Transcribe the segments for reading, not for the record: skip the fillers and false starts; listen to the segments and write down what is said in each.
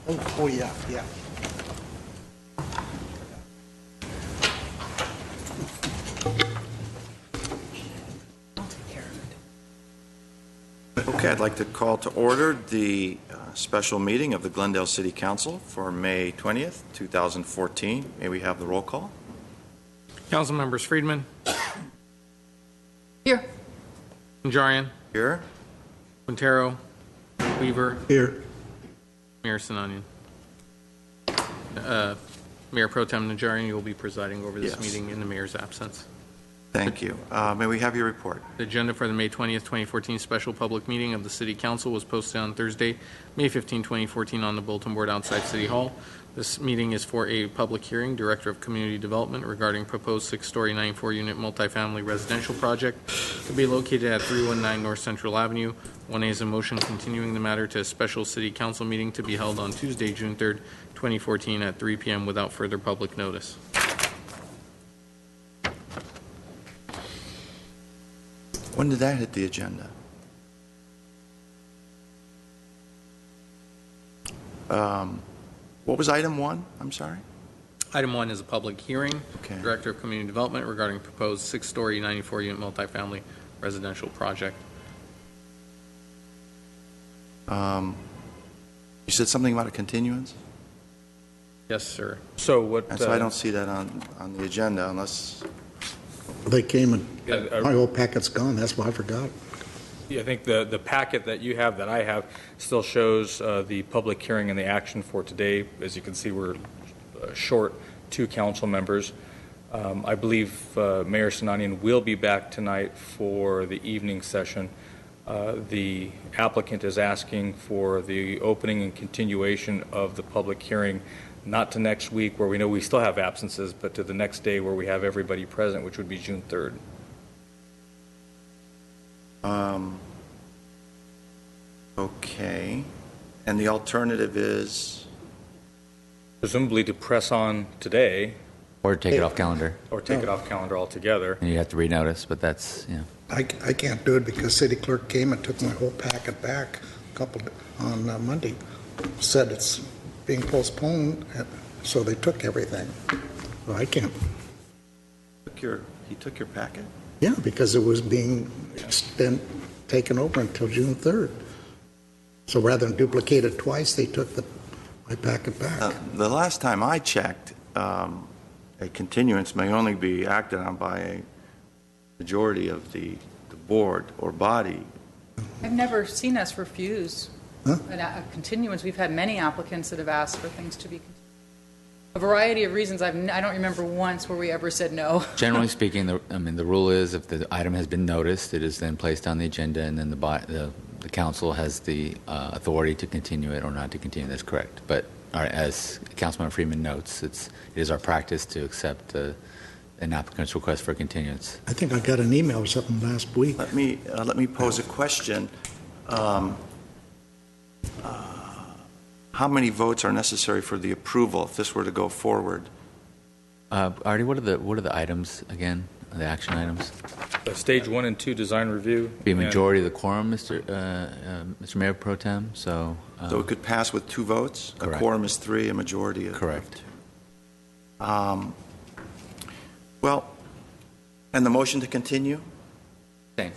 Oh yeah, yeah. Okay, I'd like to call to order the special meeting of the Glendale City Council for May 20th, 2014. May we have the roll call? Council members: Friedman. Here. Najarian. Here. Quintero. Weaver. Here. Mayor Sinanian. Mayor Pro Tem Najarian, you will be presiding over this meeting in the mayor's absence. Thank you. May we have your report? The agenda for the May 20th, 2014 special public meeting of the City Council was posted on Thursday, May 15, 2014 on the bulletin board outside City Hall. This meeting is for a public hearing, Director of Community Development, regarding proposed 6-story, 94-unit multifamily residential project to be located at 319 North Central Avenue. 1A is a motion continuing the matter to a special City Council meeting to be held on Tuesday, June 3rd, 2014 at 3 p.m. without further public notice. When did that hit the agenda? What was item 1? I'm sorry. Item 1 is a public hearing. Okay. Director of Community Development regarding proposed 6-story, 94-unit multifamily residential project. You said something about a continuance? Yes, sir. So what? And so I don't see that on the agenda unless... They came and my whole packet's gone. That's why I forgot. Yeah, I think the packet that you have, that I have, still shows the public hearing and the action for today. As you can see, we're short 2 council members. I believe Mayor Sinanian will be back tonight for the evening session. The applicant is asking for the opening and continuation of the public hearing, not to next week where we know we still have absences, but to the next day where we have everybody present, which would be June 3rd. Okay. And the alternative is? Presumably to press on today. Or take it off calendar. Or take it off calendar altogether. And you have to renotice, but that's, you know. I can't do it because city clerk came and took my whole packet back on Monday. Said it's being postponed, so they took everything. Well, I can't. He took your packet? Yeah, because it was being taken over until June 3rd. So rather than duplicate it twice, they took my packet back. The last time I checked, a continuance may only be acted on by a majority of the board or body. I've never seen us refuse a continuance. We've had many applicants that have asked for things to be continued. A variety of reasons. I don't remember once where we ever said no. Generally speaking, the rule is if the item has been noticed, it is then placed on the agenda, and then the council has the authority to continue it or not to continue. That's correct. But as Councilman Freeman notes, it is our practice to accept an applicant's request for continuance. I think I got an email or something last week. Let me pose a question. How many votes are necessary for the approval if this were to go forward? Artie, what are the items again? The action items? Stage 1 and 2 design review. Be a majority of the quorum, Mr. Mayor Pro Tem. So it could pass with 2 votes. Correct. A quorum is 3. A majority of correct. 2. Well, and the motion to continue Same.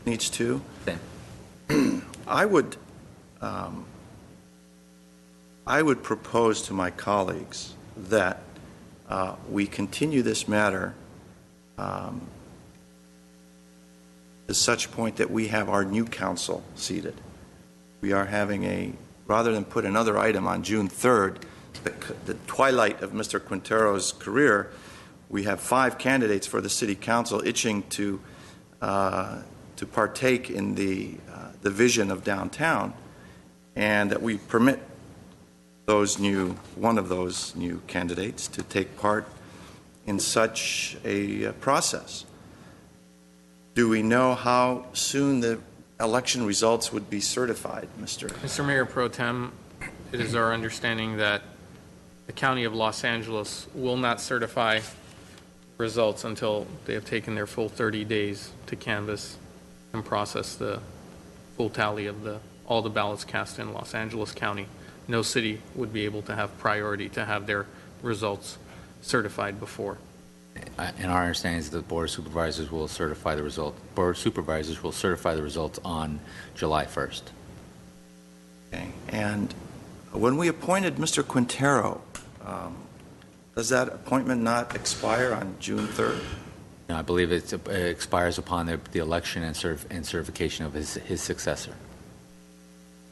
needs 2. Same. I would propose to my colleagues that we continue this matter to such point that we have our new council seated. We are having rather than put another item on June 3rd, the twilight of Mr. Quintero's career, we have 5 candidates for the city council itching to partake in the vision of downtown, and that we permit one of those new candidates to take part in such a process. Do we know how soon the election results would be certified, Mr. Mayor Pro Tem, it is our understanding that the County of Los Angeles will not certify results until they have taken their full 30 days to canvass and process the full tally of all the ballots cast in Los Angeles County. no city would be able to have priority to have their results certified before. And our understanding is that the Board of Supervisors will certify the result. Board of Supervisors will certify the results on July 1st. Okay. And when we appointed Mr. Quintero, does that appointment not expire on June 3rd? No, I believe it expires upon the election and certification of his successor.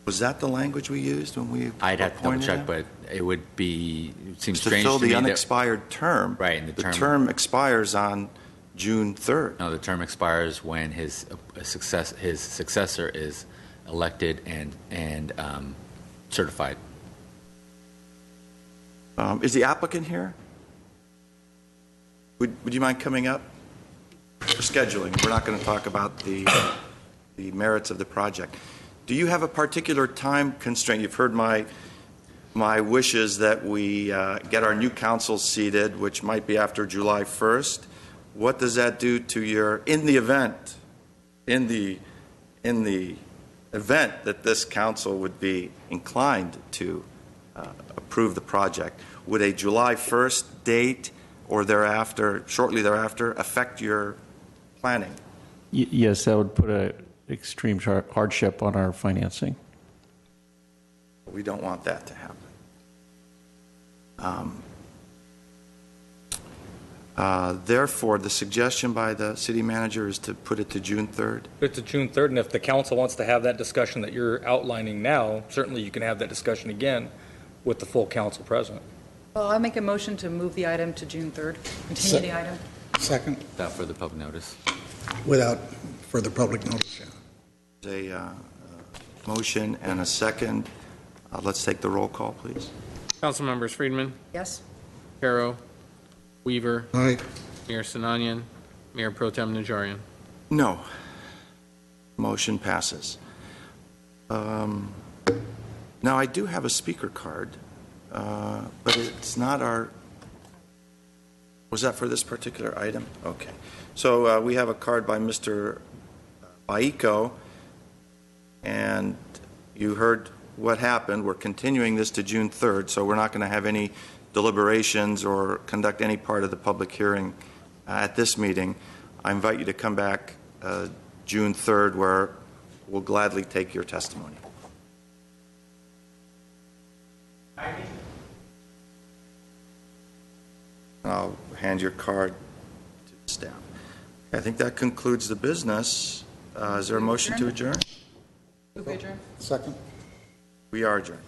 Was that the language we used when we I'd have to double appointed check, him? but it seems To strange fill to me the that, unexpired term. Right, and the term expires on June 3rd. no, the term expires when his successor is elected and certified. Is the applicant here? Would you mind coming up? For scheduling, we're not going to talk about the merits of the project. Do you have a particular time constraint? You've heard my wishes that we get our new council seated, which might be after July 1st. What does that do to your, in the event that this council would be inclined to approve the project, would a July 1st date or thereafter, shortly thereafter, affect your planning? Yes, that would put an extreme hardship on our financing. We don't want that to happen. Therefore, the suggestion by the city manager is to put it to June 3rd. Put it to June 3rd, and if the council wants to have that discussion that you're outlining now, certainly you can have that discussion again with the full council present. Well, I make a motion to move the item to June 3rd, continue the item. Second, Without further public notice. without further public notice, yeah. There's a motion and a second. Let's take the roll call, please. Council members: Friedman, Yes? Caro, Weaver, All right, Mayor Sinanian, Mayor Pro Tem Najarian. No. Motion passes. Now, I do have a speaker card, but it's not our, was that for this particular item? Okay. So we have a card by Mr. Baiko, and you heard what happened. We're continuing this to June 3rd, so we're not going to have any deliberations or conduct any part of the public hearing at this meeting. I invite you to come back June 3rd, where we'll gladly take your testimony. I'll hand your card to the staff. I think that concludes the business. Is there a motion to adjourn? Move adjourn. second. We are adjourned.